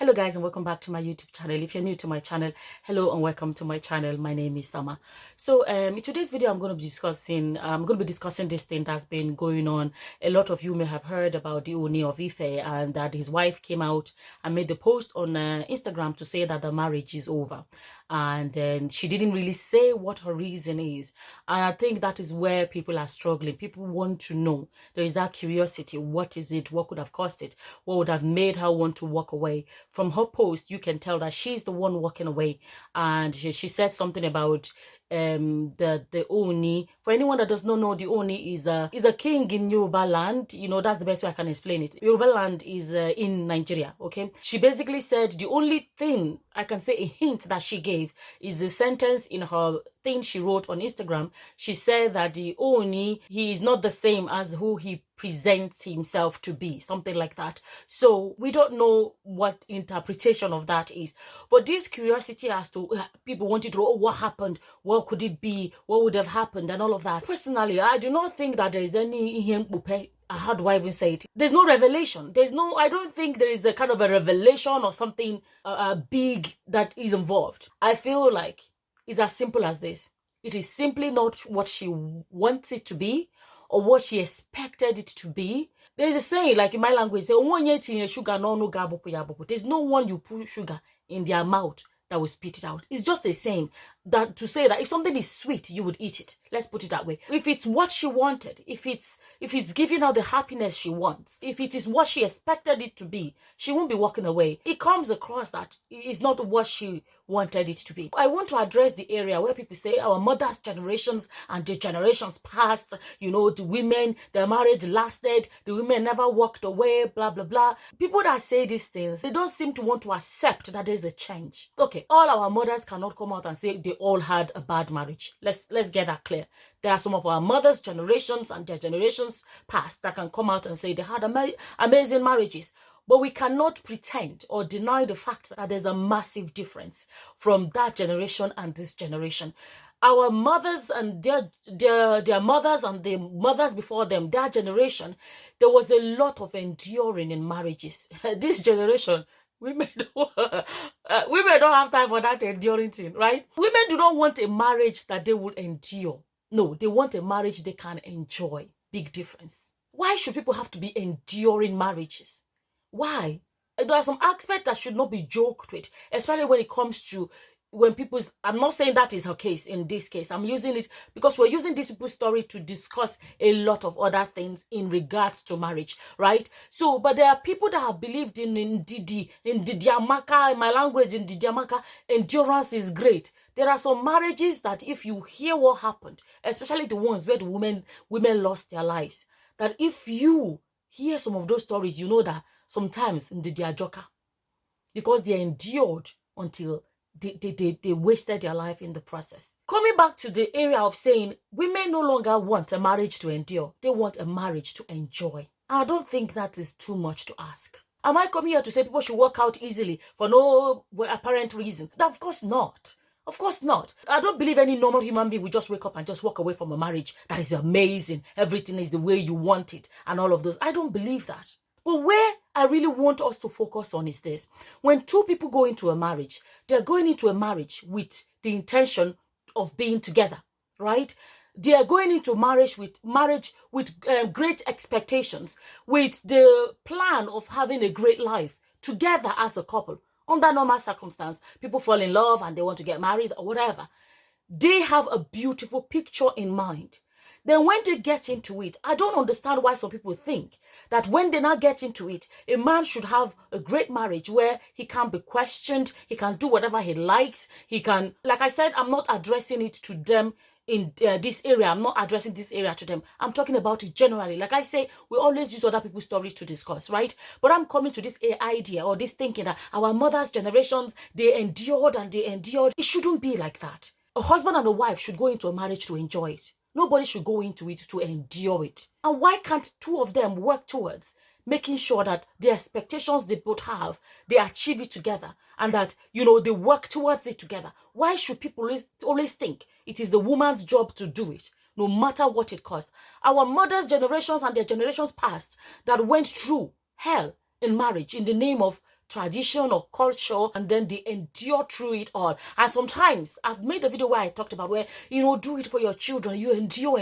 Hello guys, and welcome back to my YouTube channel. If you're new to my channel, hello and welcome to my channel. My name is Summer. So in today's video I'm going to be discussing this thing that's been going on. A lot of you may have heard about the Ooni of Ife, and that his wife came out and made the post on Instagram to say that the marriage is over, and then she didn't really say what her reason is. And I think that is where people are struggling. People want to know. There is that curiosity. What is it? What could have caused it? What would have made her want to walk away? From her post, you can tell that she's the one walking away, and she said something about the Ooni. For anyone that does not know, the Ooni is a king in Yoruba land. You know, that's the best way I can explain it. Yoruba land is in Nigeria. Okay, she basically said the only thing I can say, a hint that she gave, is the sentence in her thing she wrote on Instagram. She said that the Ooni, he is not the same as who he presents himself to be, something like that. So we don't know what interpretation of that is, but this curiosity as to people wanted to know, oh, what happened, what could it be, what would have happened, and all of that. Personally, I do not think that there is any how do I even say it? There's no revelation. I don't think there is a kind of a revelation or something big that is involved. I feel like it's as simple as this. It is simply not what she wants it to be or what she expected it to be. There's a saying, like in my language, sugar no. There's no one you put sugar in their mouth that will spit it out. It's just the same that to say that if something is sweet, you would eat it. Let's put it that way. If it's what she wanted, if it's giving her the happiness she wants, if it is what she expected it to be, she won't be walking away. It comes across that it's not what she wanted it to be. I want to address the area where people say our mother's generations and the generations past, you know, the women, their marriage lasted, the women never walked away, blah, blah, blah. People that say these things, they don't seem to want to accept that there's a change. Okay, all our mothers cannot come out and say they all had a bad marriage. Let's get that clear. There are some of our mothers' generations and their generations past that can come out and say they had amazing marriages. But we cannot pretend or deny the fact that there's a massive difference from that generation and this generation. Our mothers and their mothers and the mothers before them, their generation, there was a lot of enduring in marriages. This generation, women don't have time for that enduring thing, right? Women do not want a marriage that they will endure. No, they want a marriage they can enjoy. Big difference. Why should people have to be enduring marriages? Why? There are some aspects that should not be joked with, especially when it comes to when people's, I'm not saying that is her case in this case. I'm using it because we're using this people's story to discuss a lot of other things in regards to marriage, right? So, but there are people that have believed in Didiamaka, in my language, in Didiamaka, endurance is great. There are some marriages that if you hear what happened, especially the ones where the women lost their lives, that if you hear some of those stories, you know that sometimes they are joker because they endured until they wasted their life in the process. Coming back to the area of saying women no longer want a marriage to endure, they want a marriage to enjoy. I don't think that is too much to ask. Am I coming here to say people should walk out easily for no apparent reason? Of course not. Of course not. I don't believe any normal human being will just wake up and just walk away from a marriage that is amazing. Everything is the way you want it and all of those. I don't believe that. But where I really want us to focus on is this. When two people go into a marriage, they're going into a marriage with the intention of being together, right? They are going into marriage with great expectations, with the plan of having a great life together as a couple. Under normal circumstance, people fall in love and they want to get married or whatever. They have a beautiful picture in mind. Then when they get into it, I don't understand why some people think that when they now get into it, a man should have a great marriage where he can't be questioned, he can do whatever he likes, he can, like I said, I'm not addressing it to them in this area. I'm not addressing this area to them. I'm talking about it generally. Like I say, we always use other people's stories to discuss, right? But I'm coming to this idea or this thinking that our mother's generations, they endured and they endured. It shouldn't be like that. A husband and a wife should go into a marriage to enjoy it. Nobody should go into it to endure it. And why can't two of them work towards making sure that the expectations they both have, they achieve it together and that, you know, they work towards it together? Why should people always think it is the woman's job to do it, no matter what it costs? Our mothers' generations and their generations past that went through hell in marriage in the name of tradition or culture, and then they endure through it all. And sometimes I've made a video where I talked about where, do it for your children, you endure.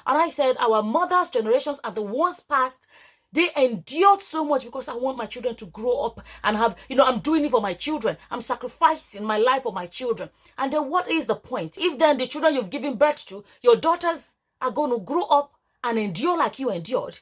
And I said our mothers' generations are the ones past. They endured so much because I want my children to grow up and have, I'm doing it for my children. I'm sacrificing my life for my children. And then what is the point? If then the children you've given birth to, your daughters are going to grow up and endure like you endured.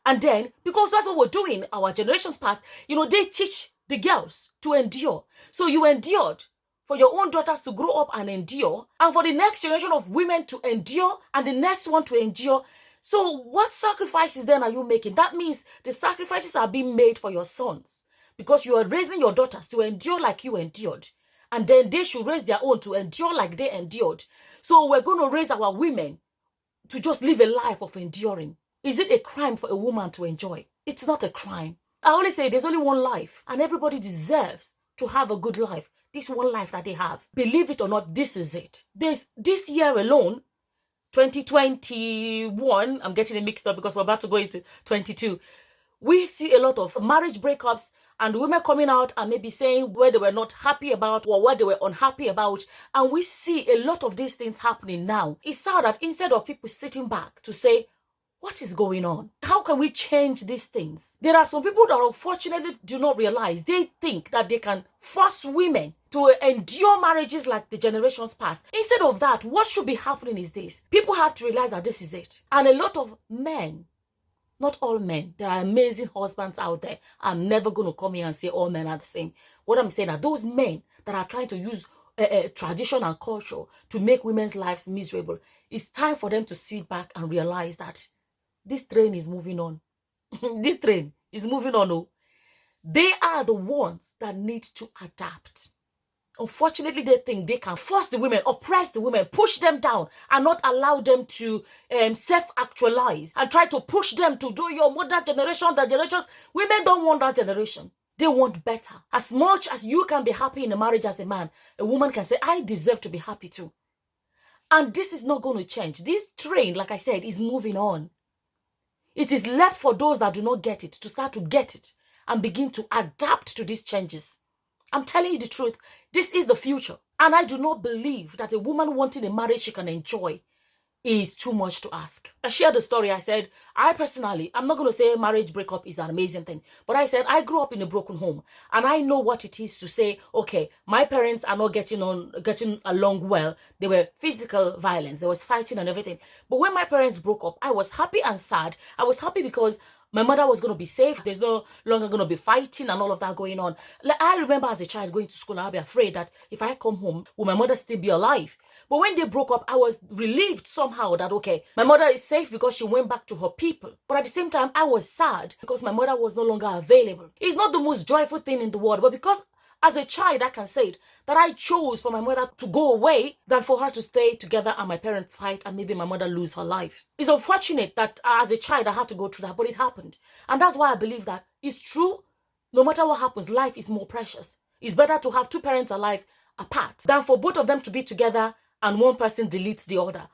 And then, because that's what we're doing, our generations past, they teach the girls to endure. So you endured for your own daughters to grow up and endure, and for the next generation of women to endure, and the next one to endure. So what sacrifices then are you making? That means the sacrifices are being made for your sons, because you are raising your daughters to endure like you endured. And then they should raise their own to endure like they endured. So we're going to raise our women to just live a life of enduring. Is it a crime for a woman to enjoy? It's not a crime. I always say there's only one life, and everybody deserves to have a good life. This one life that they have. Believe it or not, this is it. This year alone, 2021, I'm getting it mixed up because we're about to go into 22. We see a lot of marriage breakups and women coming out and maybe saying where they were not happy about or what they were unhappy about. And we see a lot of these things happening now. It's sad that instead of people sitting back to say, what is going on? How can we change these things? There are some people that unfortunately do not realize. They think that they can force women to endure marriages like the generations past. Instead of that, what should be happening is this. People have to realize that this is it. And a lot of men, not all men, there are amazing husbands out there. I'm never going to come here and say all men are the same. What I'm saying are those men that are trying to use tradition and culture to make women's lives miserable. It's time for them to sit back and realize that this train is moving on. This train is moving on. Oh. They are the ones that need to adapt. Unfortunately, they think they can force the women, oppress the women, push them down, and not allow them to self-actualize and try to push them to do your mother's generation, the generations. Women don't want that generation. They want better. As much as you can be happy in a marriage as a man, a woman can say, I deserve to be happy too. And this is not going to change. This train, like I said, is moving on. It is left for those that do not get it to start to get it and begin to adapt to these changes. I'm telling you the truth. This is the future. And I do not believe that a woman wanting a marriage she can enjoy is too much to ask. I shared the story. I said, I personally, I'm not going to say marriage breakup is an amazing thing, but I said I grew up in a broken home and I know what it is to say, okay, my parents are not getting along well. There were physical violence. There was fighting and everything. But when my parents broke up, I was happy and sad. I was happy because my mother was going to be safe. There's no longer going to be fighting and all of that going on. Like, I remember as a child going to school, I'd be afraid that if I come home, will my mother still be alive? But when they broke up, I was relieved somehow that, okay, my mother is safe because she went back to her people. But at the same time, I was sad because my mother was no longer available. It's not the most joyful thing in the world, but because as a child, I can say it, that I chose for my mother to go away than for her to stay together and my parents fight and maybe my mother lose her life. It's unfortunate that as a child, I had to go through that, but it happened. And that's why I believe that it's true. No matter what happens, life is more precious. It's better to have two parents alive apart than for both of them to be together and one person deletes the other.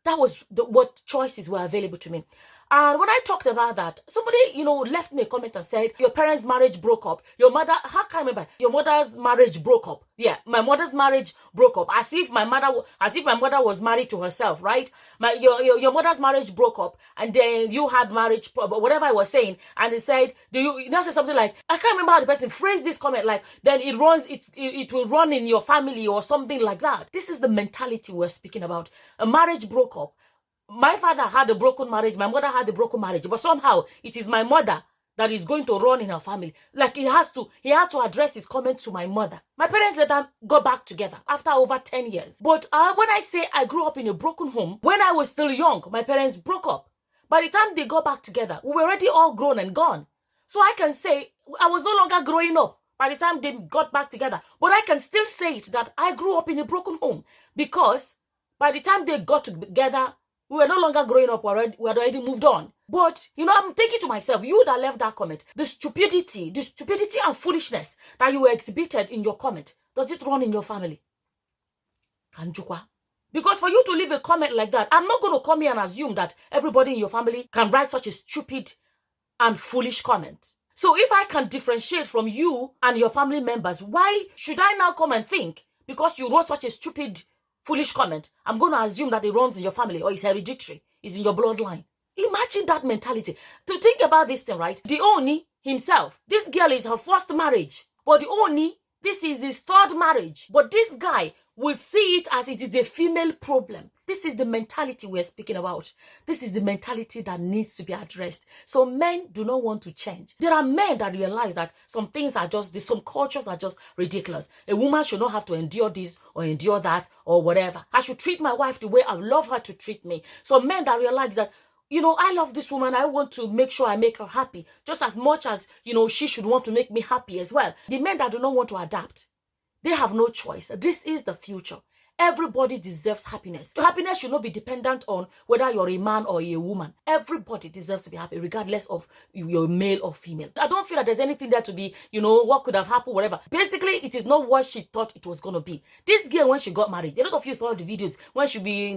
That was what choices were available to me. And when I talked about that, somebody, left me a comment and said, your parents' marriage broke up. Your mother, how can I remember? Your mother's marriage broke up. Yeah, my mother's marriage broke up. As if my mother was married to herself, right? Your mother's marriage broke up, and then you had marriage, whatever I was saying. And he said, you say something like, I can't remember how the person phrased this comment, like, then it will run in your family or something like that. This is the mentality we're speaking about. A marriage broke up. My father had a broken marriage. My mother had a broken marriage. But somehow, it is my mother that is going to run in her family. Like, he had to address his comment to my mother. My parents later got back together after over 10 years. But when I say I grew up in a broken home, when I was still young, my parents broke up. By the time they got back together, we were already all grown and gone. So I can say I was no longer growing up by the time they got back together. But I can still say it that I grew up in a broken home because by the time they got together, we were no longer growing up, we had already moved on. But, I'm thinking to myself, you that left that comment, the stupidity and foolishness that you exhibited in your comment, does it run in your family? Kanjukwa. Because for you to leave a comment like that, I'm not going to come here and assume that everybody in your family can write such a stupid and foolish comment. So if I can differentiate from you and your family members, why should I now come and think because you wrote such a stupid, foolish comment, I'm going to assume that it runs in your family or it's hereditary, it's in your bloodline? Imagine that mentality. To think about this thing, right? The Ooni himself, this girl is her first marriage. But the Ooni, this is his third marriage. But this guy will see it as it is a female problem. This is the mentality we're speaking about. This is the mentality that needs to be addressed. So men do not want to change. There are men that realize that some things are just, some cultures are just ridiculous. A woman should not have to endure this or endure that or whatever. I should treat my wife the way I love her to treat me. So men that realize that, you know, I love this woman. I want to make sure I make her happy just as much as, you know, she should want to make me happy as well. The men that do not want to adapt, they have no choice. This is the future. Everybody deserves happiness. Happiness should not be dependent on whether you're a man or a woman. Everybody deserves to be happy, regardless of you're male or female. I don't feel that there's anything there to be, you know, what could have happened, whatever. Basically, it is not what she thought it was going to be. This girl, when she got married, a lot of you saw the videos when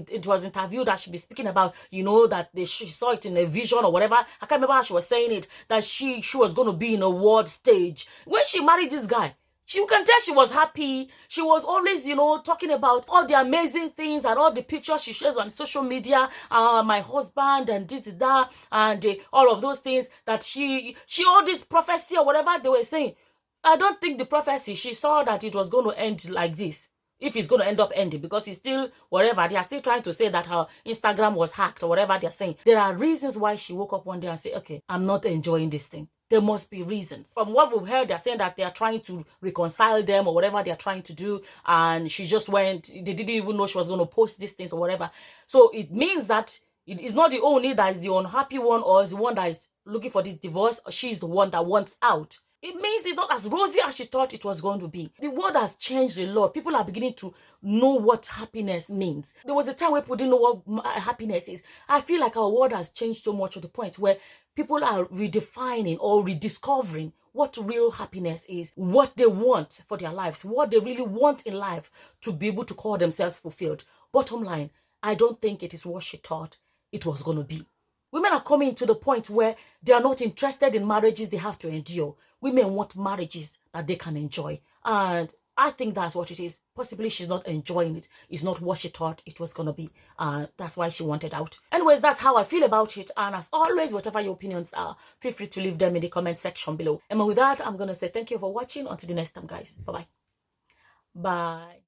it was interviewed that she'd be speaking about, you know, that she saw it in a vision or whatever. I can't remember how she was saying it, that she was going to be in a world stage. When she married this guy, you can tell she was happy. She was always, you know, talking about all the amazing things and all the pictures she shares on social media. My husband and that and all of those things that she all this prophecy or whatever they were saying. I don't think the prophecy, she saw that it was going to end like this. If it's going to end up ending, because it's still whatever. They are still trying to say that her Instagram was hacked or whatever they're saying. There are reasons why she woke up one day and said, okay, I'm not enjoying this thing. There must be reasons. From what we've heard, they're saying that they're trying to reconcile them or whatever they're trying to do. And she just went, they didn't even know she was going to post these things or whatever. So it means that it is not the only that is the unhappy one or is the one that is looking for this divorce. She's the one that wants out. It means it's not as rosy as she thought it was going to be. The world has changed a lot. People are beginning to know what happiness means. There was a time where people didn't know what happiness is. I feel like our world has changed so much to the point where people are redefining or rediscovering what real happiness is, what they want for their lives, what they really want in life to be able to call themselves fulfilled. Bottom line, I don't think it is what she thought it was going to be. Women are coming to the point where they are not interested in marriages they have to endure. Women want marriages that they can enjoy. And I think that's what it is. Possibly she's not enjoying it. It's not what she thought it was going to be. That's why she wanted out. Anyways, that's how I feel about it. And as always, whatever your opinions are, feel free to leave them in the comment section below. And with that, I'm going to say thank you for watching. Until the next time, guys. Bye-bye. Bye.